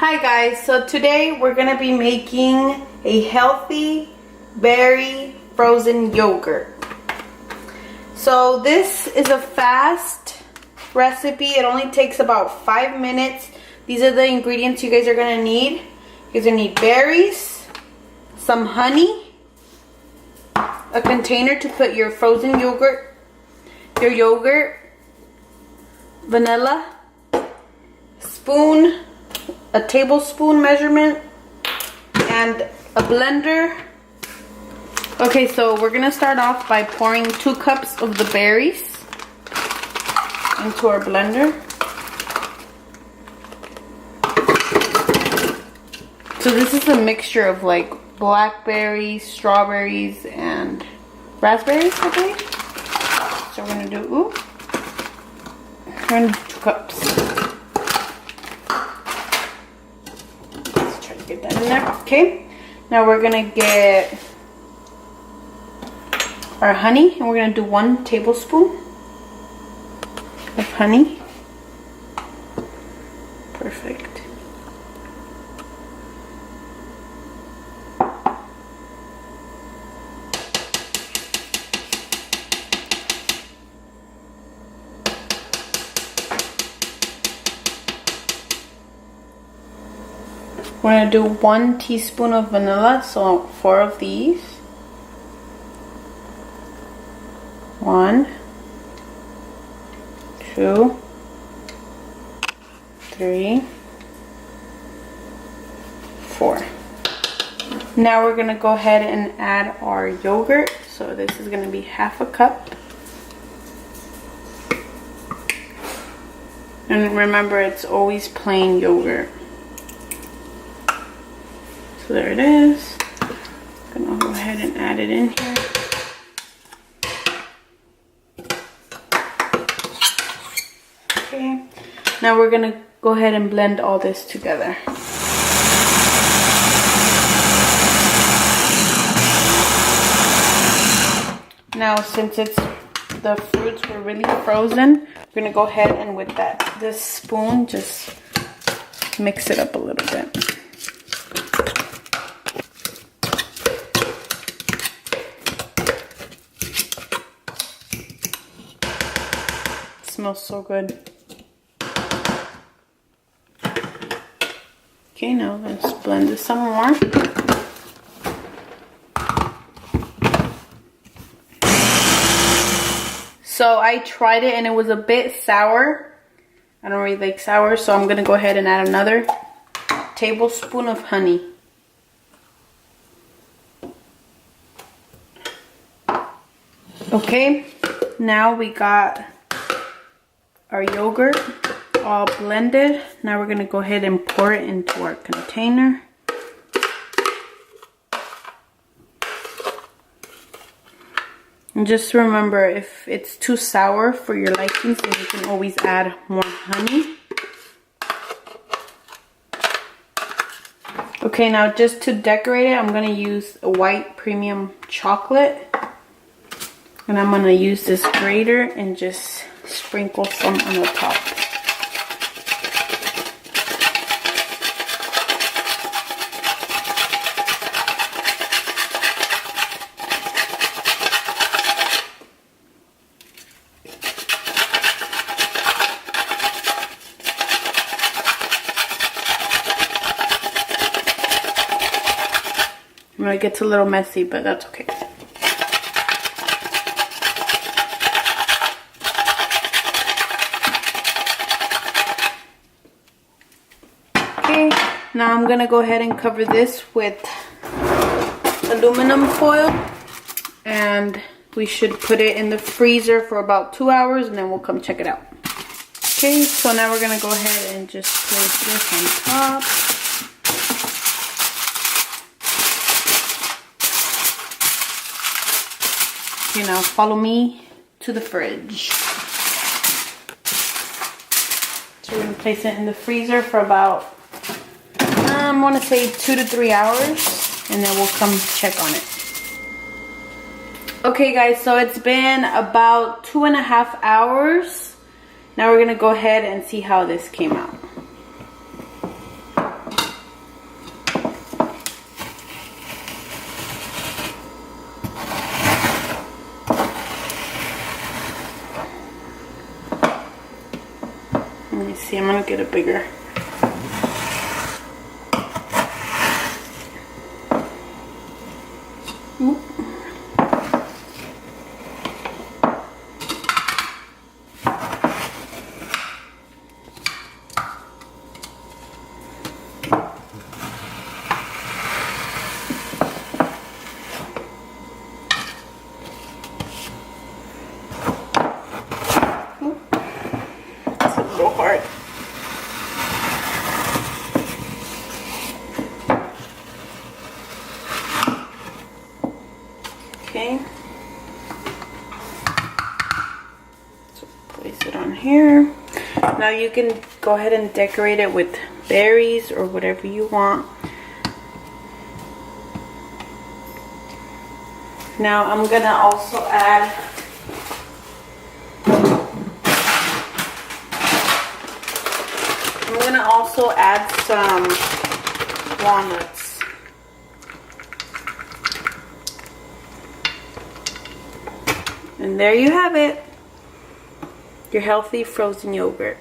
Hi guys, so today we're gonna be making a healthy berry frozen yogurt. So this is a fast recipe. It only takes about 5 minutes. These are the ingredients you guys are gonna need. You guys are gonna need berries, some honey, a container to put your frozen yogurt, vanilla, spoon, a tablespoon measurement, and a blender. Okay, so we're gonna start off by pouring 2 cups of the berries into our blender. So this is a mixture of like blackberries, strawberries, and raspberries, I believe. So we're gonna do 2 cups. Get that in there. Okay, now we're gonna get our honey, and we're gonna do 1 tablespoon of honey. Perfect. We're going to do 1 teaspoon of vanilla, so 4 of these. 1, 2, 3, 4. Now we're going to go ahead and add our yogurt. So this is going to be 1/2 cup. And remember, it's always plain yogurt. So there it is. I'm gonna go ahead and add it in here. Okay. Now we're gonna go ahead and blend all this together. Now since the fruits were really frozen, we're gonna go ahead and with this spoon just mix it up a little bit. Smells so good. Okay, now let's blend this some more. So I tried it and it was a bit sour. I don't really like sour, so I'm gonna go ahead and add another tablespoon of honey. Okay, now we got our yogurt all blended. Now we're going to go ahead and pour it into our container. And just remember, if it's too sour for your likings, then you can always add more honey. Okay, now just to decorate it, I'm going to use a white premium chocolate. And I'm going to use this grater and just sprinkle some on the top. It gets a little messy, but that's okay. Now I'm gonna go ahead and cover this with aluminum foil, and we should put it in the freezer for about 2 hours, and then we'll come check it out. Okay, so now we're gonna go ahead and just place this on top. Okay, now follow me to the fridge. So we're gonna place it in the freezer for about I want to say 2 to 3 hours, and then we'll come check on it. Okay guys, so it's been about 2.5 hours. Now we're gonna go ahead and see how this came out. Let me see, I'm gonna get a bigger. It's a little hard. Okay. So place it on here. Now you can go ahead and decorate it with berries or whatever you want. Now I'm gonna also add some walnuts. And there you have it. Your healthy frozen yogurt.